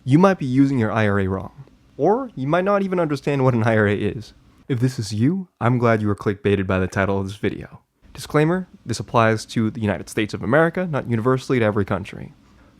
you might be using your IRA wrong, or you might not even understand what an IRA is. If this is you, I'm glad you were clickbaited by the title of this video. Disclaimer, this applies to the United States of America, not universally to every country.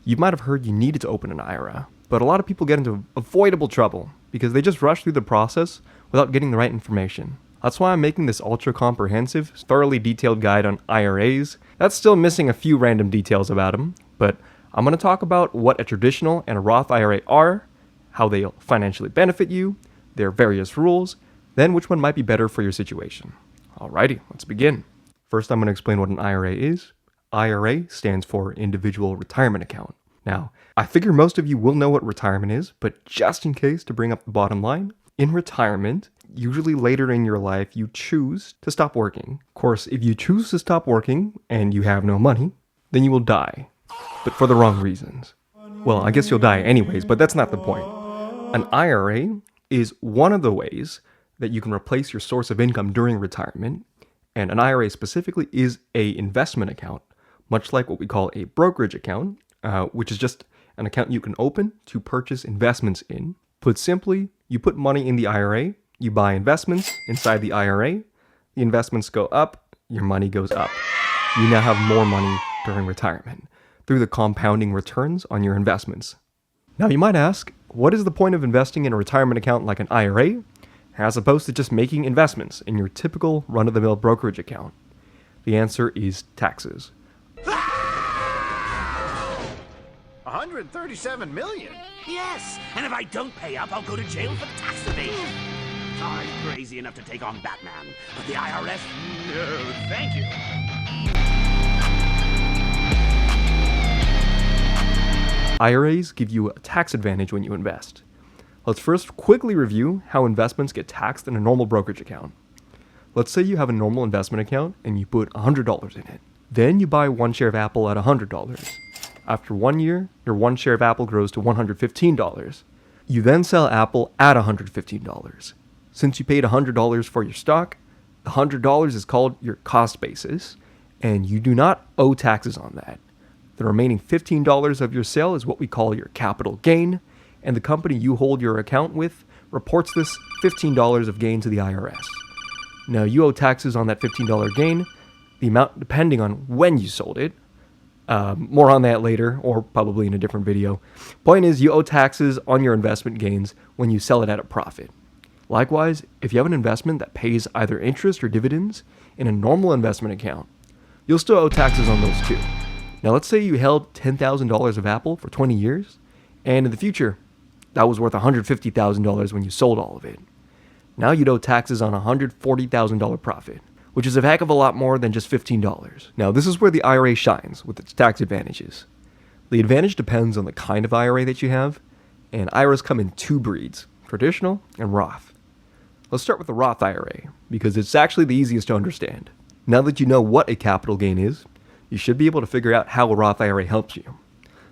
You might have heard you needed to open an IRA, but a lot of people get into avoidable trouble because they just rush through the process without getting the right information. That's why I'm making this ultra-comprehensive, thoroughly detailed guide on IRAs. That's still missing a few random details about them, but I'm going to talk about what a traditional and a Roth IRA are, how they'll financially benefit you, their various rules, then which one might be better for your situation. Alrighty, let's begin. First, I'm going to explain what an IRA is. IRA stands for Individual Retirement Account. Now, I figure most of you will know what retirement is, but just in case, to bring up the bottom line, in retirement, usually later in your life, you choose to stop working. Of course, if you choose to stop working and you have no money, then you will die, but for the wrong reasons. Well, I guess you'll die anyways, but that's not the point. An IRA is one of the ways that you can replace your source of income during retirement, and an IRA specifically is an investment account, much like what we call a brokerage account, which is just an account you can open to purchase investments in. Put simply, you put money in the IRA, you buy investments inside the IRA, the investments go up, your money goes up. You now have more money during retirement through the compounding returns on your investments. Now you might ask, what is the point of investing in a retirement account like an IRA, as opposed to just making investments in your typical run-of-the-mill brokerage account? The answer is taxes. 137 million? Yes, and if I don't pay up, I'll go to jail for tax evasion. I'm crazy enough to take on Batman, but the IRS, no, thank you. IRAs give you a tax advantage when you invest. Let's first quickly review how investments get taxed in a normal brokerage account. Let's say you have a normal investment account and you put $100 in it. Then you buy one share of Apple at $100. After 1 year, your one share of Apple grows to $115. You then sell Apple at $115. Since you paid $100 for your stock, the $100 is called your cost basis, and you do not owe taxes on that. The remaining $15 of your sale is what we call your capital gain, and the company you hold your account with reports this $15 of gain to the IRS. Now, you owe taxes on that $15 gain, the amount depending on when you sold it. More on that later, or probably in a different video. Point is, you owe taxes on your investment gains when you sell it at a profit. Likewise, if you have an investment that pays either interest or dividends in a normal investment account, you'll still owe taxes on those too. Now, let's say you held $10,000 of Apple for 20 years, and in the future, that was worth $150,000 when you sold all of it. Now you'd owe taxes on a $140,000 profit, which is a heck of a lot more than just $15. Now, this is where the IRA shines with its tax advantages. The advantage depends on the kind of IRA that you have, and IRAs come in two breeds, traditional and Roth. Let's start with the Roth IRA, because it's actually the easiest to understand. Now that you know what a capital gain is, you should be able to figure out how a Roth IRA helps you.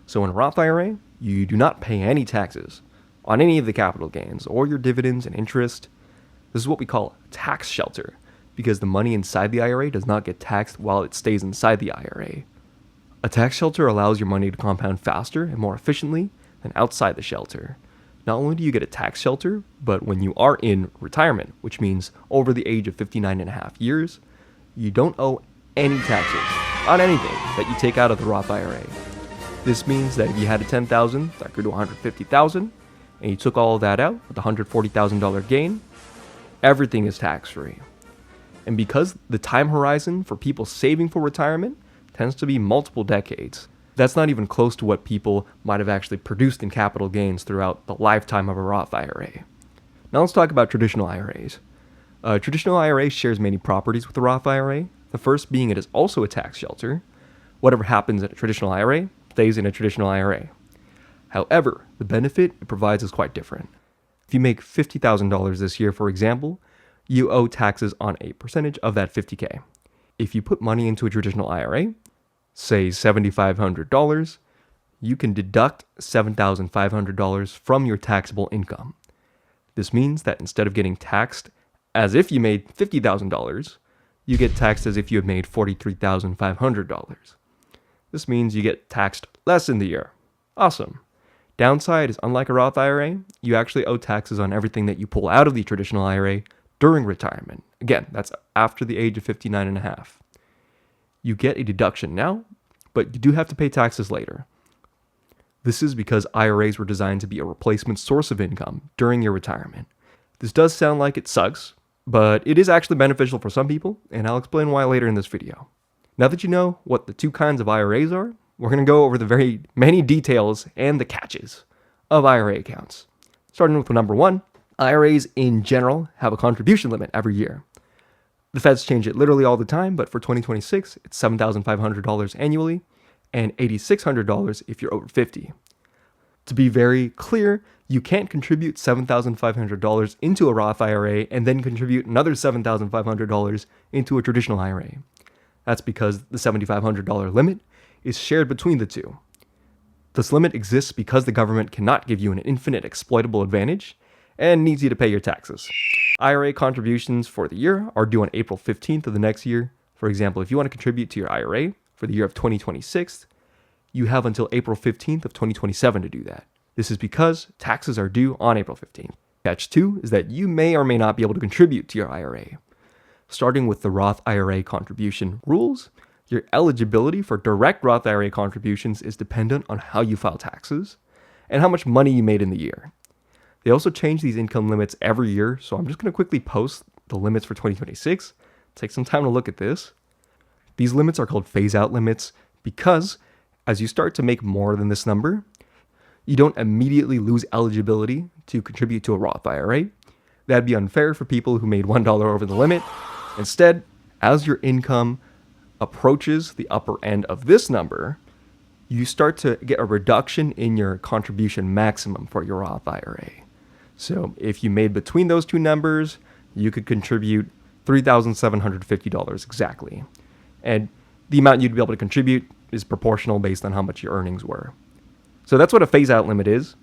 So in a Roth IRA, you do not pay any taxes on any of the capital gains or your dividends and interest. This is what we call a tax shelter, because the money inside the IRA does not get taxed while it stays inside the IRA. A tax shelter allows your money to compound faster and more efficiently than outside the shelter. Not only do you get a tax shelter, but when you are in retirement, which means over the age of 59 and a half years, you don't owe any taxes on anything that you take out of the Roth IRA. This means that if you had a $10,000 that grew to $150,000, and you took all of that out with a $140,000 gain, everything is tax-free. And because the time horizon for people saving for retirement tends to be multiple decades, that's not even close to what people might have actually produced in capital gains throughout the lifetime of a Roth IRA. Now let's talk about traditional IRAs. A traditional IRA shares many properties with the Roth IRA, the first being it is also a tax shelter. Whatever happens in a traditional IRA stays in a traditional IRA. However, the benefit it provides is quite different. If you make $50,000 this year, for example, you owe taxes on a percentage of that $50K. If you put money into a traditional IRA, say $7,500, you can deduct $7,500 from your taxable income. This means that instead of getting taxed as if you made $50,000, you get taxed as if you had made $43,500. This means you get taxed less in the year. Awesome. Downside is, unlike a Roth IRA, you actually owe taxes on everything that you pull out of the traditional IRA during retirement. Again, that's after the age of 59 and a half. You get a deduction now, but you do have to pay taxes later. This is because IRAs were designed to be a replacement source of income during your retirement. This does sound like it sucks, but it is actually beneficial for some people, and I'll explain why later in this video. Now that you know what the two kinds of IRAs are, we're going to go over the very many details and the catches of IRA accounts. Starting with number one, IRAs in general have a contribution limit every year. The feds change it literally all the time, but for 2026, it's $7,500 annually and $8,600 if you're over 50. To be very clear, you can't contribute $7,500 into a Roth IRA and then contribute another $7,500 into a traditional IRA. That's because the $7,500 limit is shared between the two. This limit exists because the government cannot give you an infinite exploitable advantage and needs you to pay your taxes. IRA contributions for the year are due on April 15th of the next year. For example, if you want to contribute to your IRA for the year of 2026, you have until April 15th of 2027 to do that. This is because taxes are due on April 15th. Catch 2 is that you may or may not be able to contribute to your IRA. Starting with the Roth IRA contribution rules, your eligibility for direct Roth IRA contributions is dependent on how you file taxes and how much money you made in the year. They also change these income limits every year, so I'm just going to quickly post the limits for 2026. Take some time to look at this. These limits are called phase-out limits because as you start to make more than this number, you don't immediately lose eligibility to contribute to a Roth IRA. That'd be unfair for people who made $1 over the limit. Instead, as your income approaches the upper end of this number, you start to get a reduction in your contribution maximum for your Roth IRA. So if you made between those two numbers, you could contribute $3,750 exactly. And the amount you'd be able to contribute is proportional based on how much your earnings were. So that's what a phase-out limit is.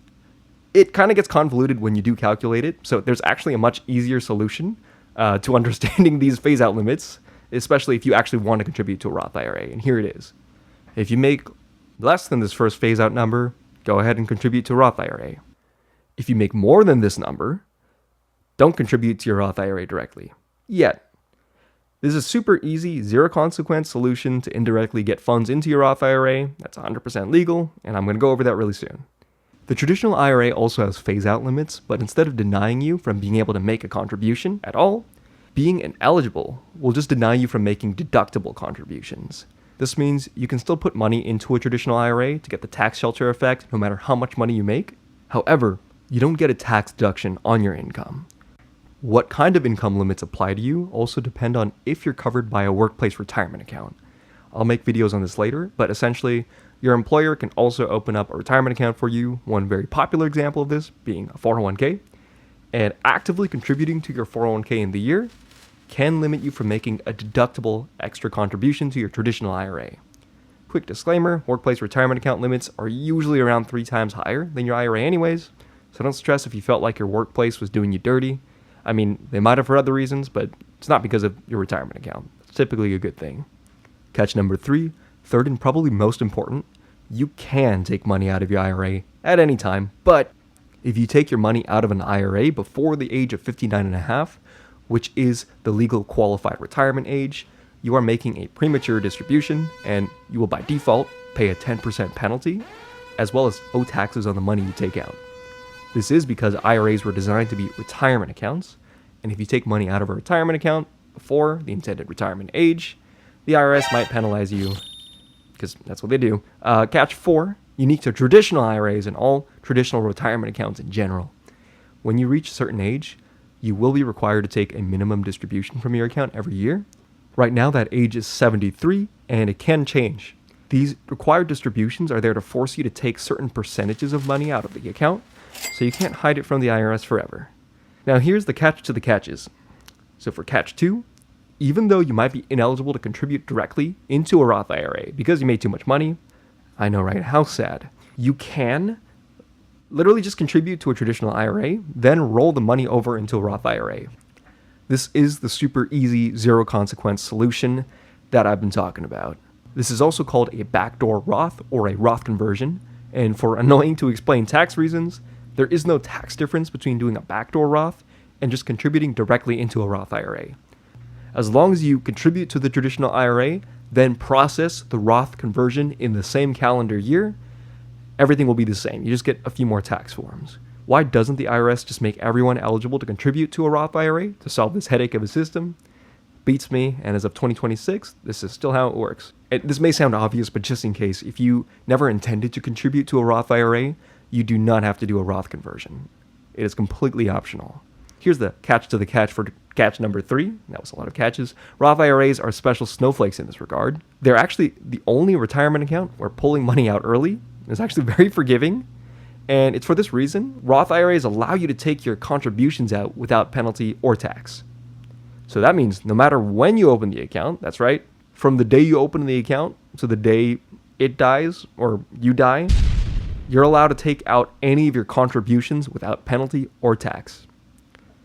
It kind of gets convoluted when you do calculate it, so there's actually a much easier solution to understanding these phase-out limits, especially if you actually want to contribute to a Roth IRA, and here it is. If you make less than this first phase-out number, go ahead and contribute to a Roth IRA. If you make more than this number, don't contribute to your Roth IRA directly, yet. This is a super easy, zero-consequence solution to indirectly get funds into your Roth IRA. That's 100% legal, and I'm going to go over that really soon. The traditional IRA also has phase-out limits, but instead of denying you from being able to make a contribution at all, being ineligible will just deny you from making deductible contributions. This means you can still put money into a traditional IRA to get the tax shelter effect no matter how much money you make. However, you don't get a tax deduction on your income. What kind of income limits apply to you also depend on if you're covered by a workplace retirement account. I'll make videos on this later, but essentially, your employer can also open up a retirement account for you, one very popular example of this being a 401k, and actively contributing to your 401k in the year can limit you from making a deductible extra contribution to your traditional IRA. Quick disclaimer, workplace retirement account limits are usually around 3 times higher than your IRA anyways, so don't stress if you felt like your workplace was doing you dirty. I mean, they might have for other reasons, but it's not because of your retirement account. It's typically a good thing. Catch number 3, third and probably most important, you can take money out of your IRA at any time, but if you take your money out of an IRA before the age of 59 and a half, which is the legal qualified retirement age, you are making a premature distribution and you will by default pay a 10% penalty, as well as owe taxes on the money you take out. This is because IRAs were designed to be retirement accounts, and if you take money out of a retirement account before the intended retirement age, the IRS might penalize you, because that's what they do. Catch 4, unique to traditional IRAs and all traditional retirement accounts in general. When you reach a certain age, you will be required to take a minimum distribution from your account every year. Right now, that age is 73, and it can change. These required distributions are there to force you to take certain percentages of money out of the account, so you can't hide it from the IRS forever. Now here's the catch to the catches. So for catch 2, even though you might be ineligible to contribute directly into a Roth IRA because you made too much money, I know, right? How sad. You can literally just contribute to a traditional IRA, then roll the money over into a Roth IRA. This is the super easy, zero consequence solution that I've been talking about. This is also called a backdoor Roth or a Roth conversion, And for annoying to explain tax reasons, there is no tax difference between doing a backdoor Roth and just contributing directly into a Roth IRA. As long as you contribute to the traditional IRA, then process the Roth conversion in the same calendar year, everything will be the same. You just get a few more tax forms. Why doesn't the IRS just make everyone eligible to contribute to a Roth IRA to solve this headache of a system? Beats me, and as of 2026, this is still how it works. This may sound obvious, but just in case, if you never intended to contribute to a Roth IRA, you do not have to do a Roth conversion. It is completely optional. Here's the catch to the catch for catch number 3. That was a lot of catches. Roth IRAs are special snowflakes in this regard. They're actually the only retirement account where pulling money out early is actually very forgiving. And it's for this reason, Roth IRAs allow you to take your contributions out without penalty or tax. So that means no matter when you open the account, that's right, from the day you open the account to the day it dies or you die, you're allowed to take out any of your contributions without penalty or tax.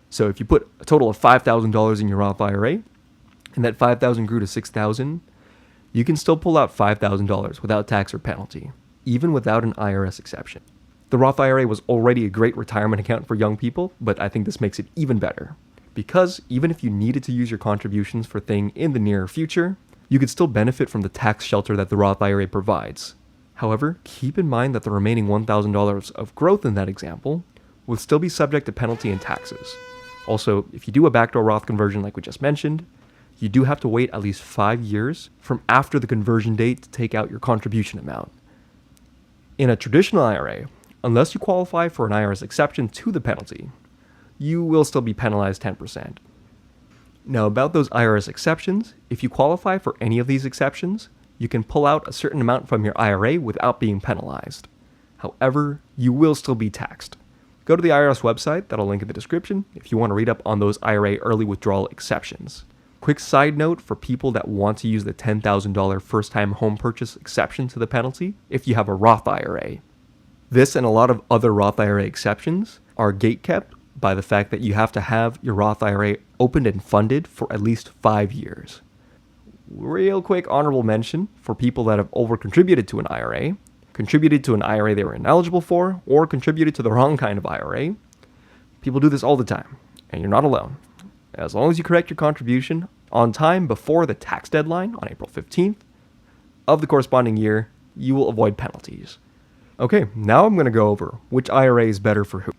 So if you put a total of $5,000 in your Roth IRA and that $5,000 grew to $6,000, you can still pull out $5,000 without tax or penalty, even without an IRS exception. The Roth IRA was already a great retirement account for young people, but I think this makes it even better. Because even if you needed to use your contributions for a thing in the near future, you could still benefit from the tax shelter that the Roth IRA provides. However, keep in mind that the remaining $1,000 of growth in that example would still be subject to penalty and taxes. Also, if you do a backdoor Roth conversion like we just mentioned, you do have to wait at least 5 years from after the conversion date to take out your contribution amount. In a traditional IRA, unless you qualify for an IRS exception to the penalty, you will still be penalized 10%. Now, about those IRS exceptions, if you qualify for any of these exceptions, you can pull out a certain amount from your IRA without being penalized. However, you will still be taxed. Go to the IRS website that I'll link in the description if you want to read up on those IRA early withdrawal exceptions. Quick side note for people that want to use the $10,000 first-time home purchase exception to the penalty if you have a Roth IRA. This and a lot of other Roth IRA exceptions are gate-kept by the fact that you have to have your Roth IRA opened and funded for at least 5 years. Real quick honorable mention for people that have over-contributed to an IRA, contributed to an IRA they were ineligible for, or contributed to the wrong kind of IRA. People do this all the time, and you're not alone. As long as you correct your contribution on time before the tax deadline on April 15th of the corresponding year, you will avoid penalties. Okay, now I'm going to go over which IRA is better for who.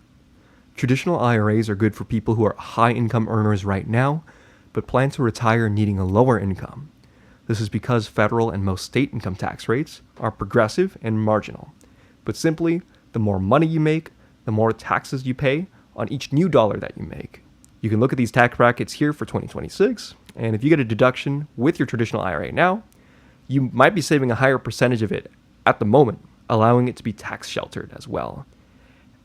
Traditional IRAs are good for people who are high income earners right now, but plan to retire needing a lower income. This is because federal and most state income tax rates are progressive and marginal. But simply, the more money you make, the more taxes you pay on each new dollar that you make. You can look at these tax brackets here for 2026, and if you get a deduction with your traditional IRA now, you might be saving a higher percentage of it at the moment, allowing it to be tax sheltered as well.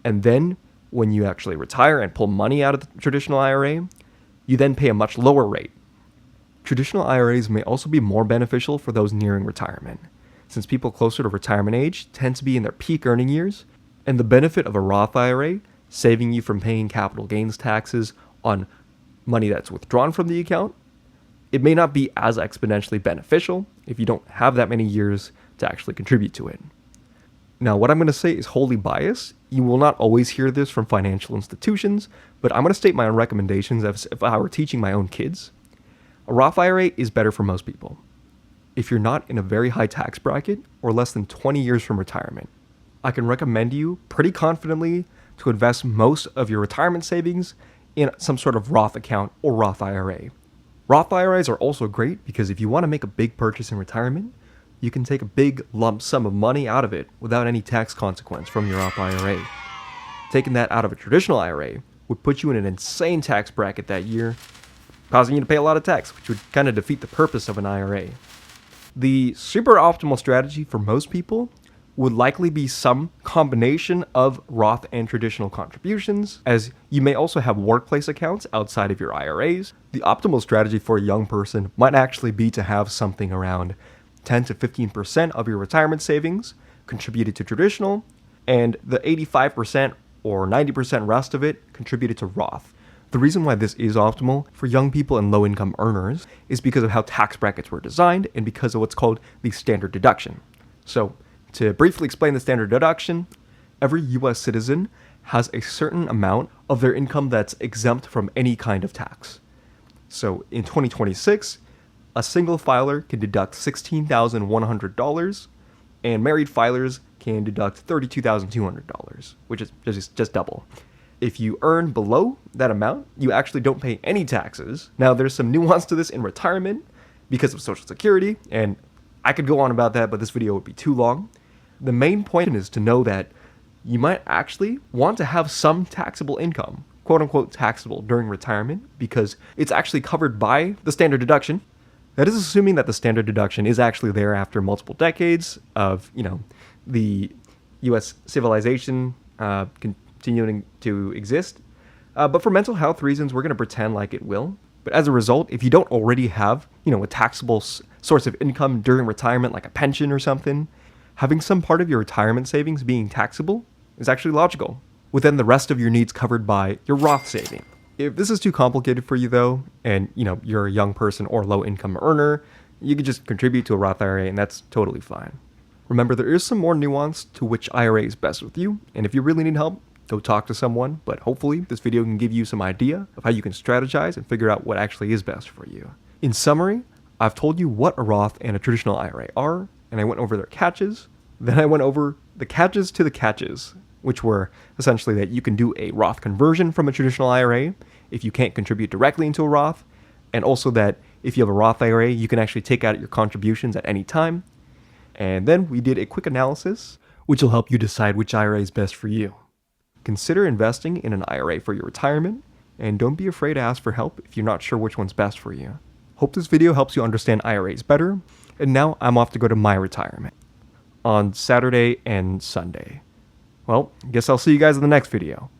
And then, when you actually retire and pull money out of the traditional IRA, you then pay a much lower rate. Traditional IRAs may also be more beneficial for those nearing retirement, since people closer to retirement age tend to be in their peak earning years, and the benefit of a Roth IRA, saving you from paying capital gains taxes on money that's withdrawn from the account, it may not be as exponentially beneficial if you don't have that many years to actually contribute to it. Now, what I'm going to say is wholly biased. You will not always hear this from financial institutions, but I'm going to state my own recommendations as if I were teaching my own kids. A Roth IRA is better for most people. If you're not in a very high tax bracket or less than 20 years from retirement, I can recommend you pretty confidently to invest most of your retirement savings in some sort of Roth account or Roth IRA. Roth IRAs are also great because if you want to make a big purchase in retirement, you can take a big lump sum of money out of it without any tax consequence from your Roth IRA. Taking that out of a traditional IRA would put you in an insane tax bracket that year, causing you to pay a lot of tax, which would kind of defeat the purpose of an IRA. The super optimal strategy for most people would likely be some combination of Roth and traditional contributions, as you may also have workplace accounts outside of your IRAs. The optimal strategy for a young person might actually be to have something around 10 to 15% of your retirement savings contributed to traditional, and the 85% or 90% rest of it contributed to Roth. The reason why this is optimal for young people and low-income earners is because of how tax brackets were designed and because of what's called the standard deduction. So To briefly explain the standard deduction, every US citizen has a certain amount of their income that's exempt from any kind of tax. So in 2026, a single filer can deduct $16,100, and married filers can deduct $32,200, which is just double. If you earn below that amount, you actually don't pay any taxes. Now, there's some nuance to this in retirement because of Social Security, and I could go on about that, but this video would be too long. The main point is to know that you might actually want to have some taxable income, quote unquote taxable, during retirement because it's actually covered by the standard deduction. That is assuming that the standard deduction is actually there after multiple decades of, the US civilization continuing to exist. But for mental health reasons, we're going to pretend like it will. But as a result, if you don't already have, a taxable source of income during retirement, like a pension or something, having some part of your retirement savings being taxable is actually logical, with then the rest of your needs covered by your Roth saving. If this is too complicated for you though, and you're a young person or low income earner, you could just contribute to a Roth IRA and that's totally fine. Remember, there is some more nuance to which IRA is best with you, and if you really need help, go talk to someone, but hopefully this video can give you some idea of how you can strategize and figure out what actually is best for you. In summary, I've told you what a Roth and a traditional IRA are, and I went over their catches. Then I went over the catches to the catches, which were essentially that you can do a Roth conversion from a traditional IRA if you can't contribute directly into a Roth, and also that if you have a Roth IRA, you can actually take out your contributions at any time. And then we did a quick analysis, which will help you decide which IRA is best for you. Consider investing in an IRA for your retirement, and don't be afraid to ask for help if you're not sure which one's best for you. Hope this video helps you understand IRAs better, and now I'm off to go to my retirement on Saturday and Sunday. Well, guess I'll see you guys in the next video.